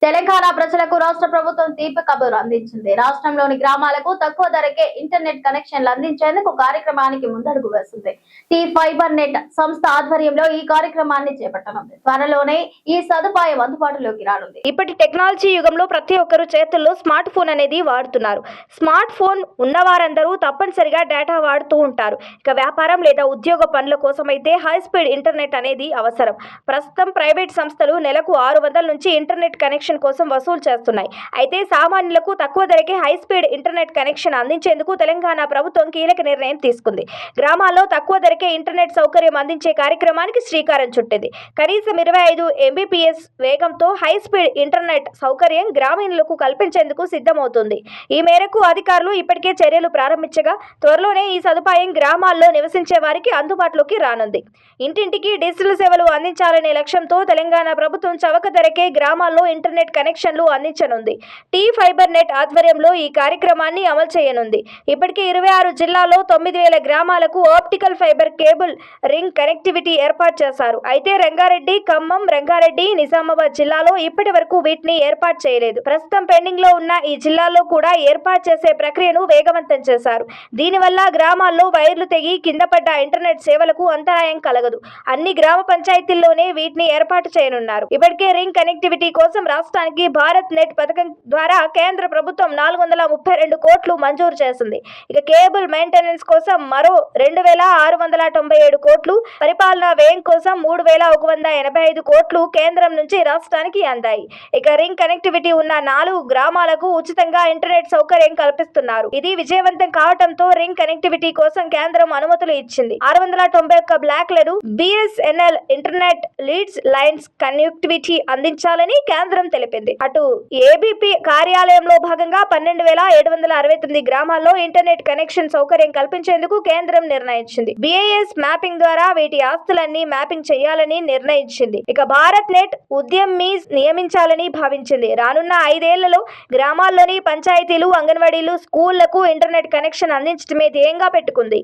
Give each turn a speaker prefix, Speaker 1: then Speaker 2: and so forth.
Speaker 1: తెలంగాణ ప్రజలకు రాష్ట్ర ప్రభుత్వం తీపి కబురు అందించింది. రాష్ట్రంలోని గ్రామాలకు తక్కువ ధరకే ఇంటర్నెట్ కనెక్షన్లు అందించేందుకు కార్యక్రమానికి ముందడుగు వేస్తుంది. టీ ఫైబర్ నెట్ సంస్థ ఆధ్వర్యంలో ఈ కార్యక్రమాన్ని చేపట్టనుంది. త్వరలోనే ఈ సదుపాయం అందుబాటులోకి రానుంది.
Speaker 2: ఇప్పటి టెక్నాలజీ యుగంలో ప్రతి ఒక్కరు చేతుల్లో స్మార్ట్ ఫోన్ అనేది వాడుతున్నారు. స్మార్ట్ ఫోన్ ఉన్నవారందరూ తప్పనిసరిగా డేటా వాడుతూ ఉంటారు. ఇక వ్యాపారం లేదా ఉద్యోగ పనుల కోసం అయితే హై స్పీడ్ ఇంటర్నెట్ అనేది అవసరం. ప్రస్తుతం ప్రైవేట్ సంస్థలు నెలకు 600 నుంచి ఇంటర్నెట్ కనెక్షన్ కోసం వసూలు చేస్తున్నాయి. అయితే సామాన్యులకు తక్కువ ధరకే హై స్పీడ్ ఇంటర్నెట్ కనెక్షన్ అందించేందుకు తెలంగాణ ప్రభుత్వం కీలక నిర్ణయం తీసుకుంది. గ్రామాల్లో తక్కువ ధరకే ఇంటర్నెట్ సౌకర్యం అందించే కార్యక్రమానికి శ్రీకారం చుట్టింది. కనీసం 25 Mbps వేగంతో హై స్పీడ్ ఇంటర్నెట్ సౌకర్యం గ్రామీణులకు కల్పించేందుకు సిద్ధమవుతుంది. ఈ మేరకు అధికారులు ఇప్పటికే చర్యలు ప్రారంభించగా త్వరలోనే ఈ సదుపాయం గ్రామాల్లో నివసించే వారికి అందుబాటులోకి రానుంది. ఇంటింటికి డిజిటల్ సేవలు అందించాలనే లక్ష్యంతో తెలంగాణ ప్రభుత్వం చవక ధరకే గ్రామాల్లో ఇంటర్నెట్ కనెక్షన్లు అందించనుంది. టీ ఫైబర్ నెట్ ఆధ్వర్యంలో ఈ కార్యక్రమాన్ని అమలు చేయనుంది. ఇప్పటికే 26 జిల్లాల్లో 9000 గ్రామాలకు optical fibre cable ring connectivity ఏర్పాటు చేశారు. అయితే రంగారెడ్డి, ఖమ్మం, రంగారెడ్డి, నిజామాబాద్ జిల్లాలో ఇప్పటి వరకు వీటిని ఏర్పాటు చేయలేదు. ప్రస్తుతం పెండింగ్ లో ఉన్న ఈ జిల్లాల్లో కూడా ఏర్పాటు చేసే ప్రక్రియను వేగవంతం చేశారు. దీనివల్ల గ్రామాల్లో వైర్లు తెగి కింద పడ్డ ఇంటర్నెట్ సేవలకు అంతరాయం కలగదు. అన్ని గ్రామ పంచాయతీల్లోనే వీటిని ఏర్పాటు చేయనున్నారు. ఇప్పటికే రింగ్ కనెక్టివిటీ కోసం రాష్ట్రానికి భారత్ నెట్ పథకం ద్వారా కేంద్ర ప్రభుత్వం 432 కోట్లు మంజూరు చేసింది. ఇక కేబుల్ మెయింటెనెన్స్ కోసం మరో 2697 కోట్లు, పరిపాలనా వ్యయం కోసం 3185 కోట్లు కేంద్రం నుంచి రాష్ట్రానికి అందాయి. ఇక రింగ్ కనెక్టివిటీ ఉన్న 4 గ్రామాలకు ఉచితంగా ఇంటర్నెట్ సౌకర్యం కల్పిస్తున్నారు. ఇది విజయవంతం కావడంతో రింగ్ కనెక్టివిటీ కోసం కేంద్రం అనుమతులు ఇచ్చింది. 691 బ్లాక్లను BSNL internet leads lines connectivity అందించాలని కేంద్రం తెలిపింది. అటు ABP కార్యాలయంలో భాగంగా 12769 గ్రామాల్లో ఇంటర్నెట్ కనెక్షన్ సౌకర్యం కల్పించేందుకు కేంద్రం నిర్ణయించింది. BIS మ్యాపింగ్ ద్వారా వీటి ఆస్తులన్నీ మ్యాపింగ్ చేయాలని నిర్ణయించింది. ఇక భారత్ నెట్ ఉద్యమీస్ నియమించాలని భావించింది. రానున్న 5 ఏళ్లలో గ్రామాల్లోని పంచాయతీలు, అంగన్వాడీలు, స్కూళ్లకు ఇంటర్నెట్ కనెక్షన్ అందించడమే ధ్యేయంగా పెట్టుకుంది.